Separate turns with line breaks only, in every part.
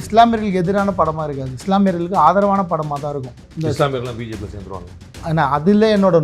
இஸ்லாமியர்களுக்கு எதிரான படமாக இருக்காது, இஸ்லாமியர்களுக்கு ஆதரவான படமாக தான் இருக்கும்.
இந்த இஸ்லாமியர்கள்லாம் பிஜேபி சேர்ந்துருவாங்க.
ஆனால் அதில் என்னோட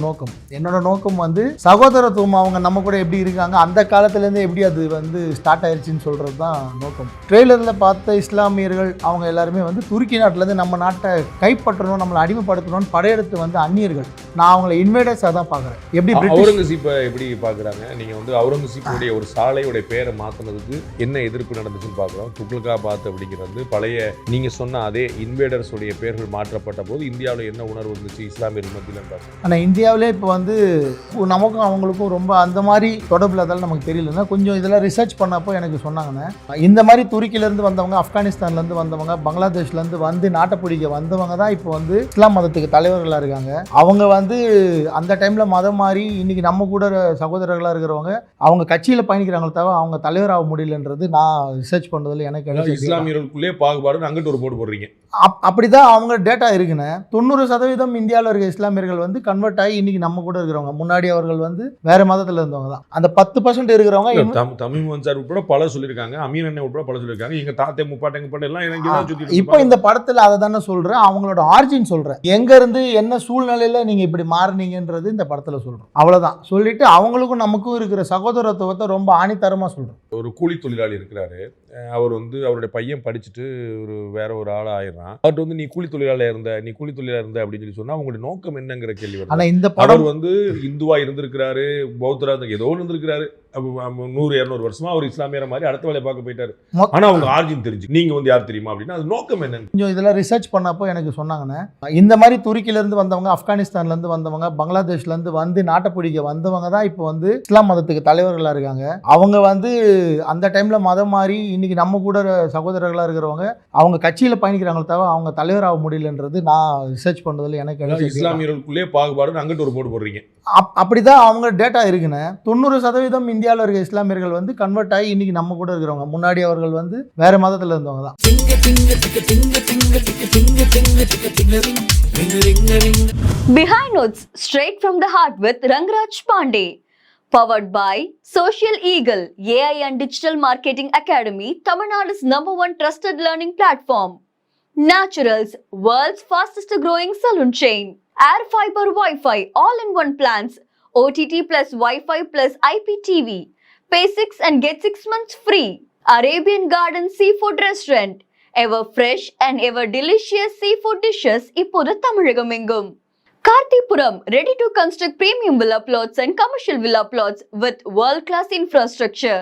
நோக்கம் வந்து சகோதரத்துவம். அவங்க நம்ம கூட எப்படி இருக்காங்க, அந்த காலத்துலேருந்து எப்படி அது வந்து ஸ்டார்ட் ஆயிடுச்சுன்னு சொல்கிறது தான் நோக்கம். ட்ரெய்லரில் பார்த்த இஸ்லாமியர்கள் அவங்க எல்லாருமே வந்து துருக்கி நாட்டிலேருந்து நம்ம நாட்டை கைப்பற்றணும், நம்மளை அடிமைப்படுத்தணும்னு படையெடுத்து வந்து அந்நியர்கள். நான் அவங்கள இன்வேடர்ஸாக தான் பார்க்குறேன். எப்படி
அவுரங்கசீப்பை எப்படி பார்க்குறாங்க நீங்கள் வந்து அவுரங்கசீப்புடைய ஒரு சாலையுடைய பேரை மாற்றினதுக்கு என்ன எதிர்ப்பு நடந்துச்சுன்னு பார்க்குறோம். துக்ளகாபாத் அப்படிங்கிறது பழைய நீங்கள் சொன்ன அதே இன்வேடர்ஸ் உடைய பேர்கள் மாற்றப்பட்ட போது இந்தியாவில் என்ன உணர்வு இருந்துச்சு இஸ்லாமியர்கள் மத்தியில்?
ஆனால் இந்தியாவிலே இப்போ வந்து நமக்கும் அவங்களுக்கும் ரொம்ப அந்த மாதிரி தொடர்பில் அதால் நமக்கு தெரியலன்னா கொஞ்சம் இதெல்லாம் ரிசர்ச் பண்ணப்போ எனக்கு சொன்னாங்கன்னா, இந்த மாதிரி துருக்கியிலேருந்து வந்தவங்க, ஆப்கானிஸ்தான்லேருந்து வந்தவங்க, பங்களாதேஷ்லேருந்து வந்து நாட்டை பிடிக்க வந்தவங்க தான் இப்போ வந்து இஸ்லாம் மதத்துக்கு தலைவர்களாக இருக்காங்க. அவங்க வந்து அந்த டைமில் மதம் மாறி இன்னைக்கு நம்ம கூட சகோதரர்களாக இருக்கிறவங்க அவங்க கட்சியில் பயணிக்கிறாங்களே தவிர அவங்க தலைவராக முடியலன்றது நான் ரிசர்ச் பண்ணுறதுல எனக்கு
இஸ்லாமியர்களுக்குள்ளே பாகுபாடு அங்கிட்டு ஒரு போட்டு போடுறீங்க.
அப்படிதான் அவங்க டேட்டா இருக்குன்னு. 90% இந்தியாவில் இருக்க இஸ்லாமியர்கள் வந்து கன்வெர்ட் ஆகி இன்னைக்கு நம்ம கூட இருக்கிறவங்க. முன்னாடி அவர்கள் வந்து வேற மதத்தில் இருந்தவங்க தான். அந்த 10% இருக்கிறவங்க
தமிழ் சார் உட்பட பல சொல்லியிருக்காங்க, அமீர் அண்ணன் உட்பட பல சொல்லியிருக்காங்க. எங்க தாத்தே முப்பாட்டை எல்லாம் எனக்கு
இப்போ இந்த படத்தில் அதை தானே சொல்றேன், அவங்களோட ஆர்ஜின் சொல்றேன். எங்க இருந்து என்ன சூழ்நிலையில நீங்க இப்படி மாறினீங்கன்றது இந்த படத்தில் சொல்றோம். அவ்வளவுதான் சொல்லிட்டு அவங்களுக்கும் நமக்கும் இருக்கிற சகோதரத்துவத்தை ரொம்ப ஆணித்தரமா சொல்றோம்.
ஒரு கூலி தொழிலாளி இருக்கிறாரு, அவர் வந்து அவருடைய பையன் படிச்சுட்டு ஒரு வேற ஒரு ஆள் ஆயிடுறான். அவர்கிட்ட வந்து நீ கூலி தொழிலாளர் இருந்த அப்படின்னு சொல்லி சொன்னா அவங்களுடைய நோக்கம் என்னங்கிற கேள்வி.
ஆனா இந்த
படம் வந்து இந்துவா இருந்திருக்கிறாரு, பௌத்தரா ஏதோ இருந்திருக்கிறாரு, 100-200 வருஷமா அவர் இஸ்லாமியர மாதிரி அடுத்த வேலையை பார்க்க போயிட்டாரு. ஆனா அவங்க ஆர்ஜின் தெரிஞ்சு நீங்க வந்து யார் தெரியுமா அப்படின்னா அது நோக்கம் என்ன?
கொஞ்சம் இதெல்லாம் ரிசர்ச் பண்ணப்போ எனக்கு சொன்னாங்கன்னா, இந்த மாதிரி துருக்கியிலேருந்து வந்தவங்க, ஆப்கானிஸ்தான்லேருந்து வந்தவங்க, பங்களாதேஷ்லேருந்து வந்து நாட்டை பிடிக்க வந்தவங்க தான் இப்போ வந்து இஸ்லாம் மதத்துக்கு தலைவர்களாக இருக்காங்க. அவங்க வந்து அந்த டைம்ல மதம் மாறி இன்னைக்கு நம்ம கூட சகோதரர்களாக இருக்கிறவங்க அவங்க கட்சியில் பயணிக்கிறாங்களே தவிர அவங்க தலைவராக முடியலன்றது நான் ரிசர்ச் பண்ணுறதுல எனக்கு
இஸ்லாமியர்களுக்குள்ளே பாகுபாடு அங்கிட்டு ஒரு போட்டு போடுறீங்க.
அப்படிதான் அவங்க டேட்டா இருக்குன்னு. 90% இந்தியாவில் இருக்க இஸ்லாமியர்கள் வந்து கன்வெர்ட் ஆகி இன்னைக்கு நம்ம கூட இருக்கிறவங்க. முன்னாடி அவர்கள் வந்து வேற மதத்தில் இருந்தவங்க தான்.
Behind Notes, straight from the heart with Rangraj Pandey. Powered by Social Eagle, AI and Digital Marketing Academy, Tamil Nadu's #1 trusted learning platform. Naturals, world's fastest growing salon chain. Air Fiber Wi-Fi, all-in-one plans. OTT plus Wi-Fi plus IPTV. Pay 6 and get 6 months free. Arabian Garden Seafood Restaurant. Ever fresh and ever delicious seafood dishes இப்போது தமிழகமெங்கும். Kartipuram, ready to construct premium villa plots and commercial villa plots with world-class infrastructure.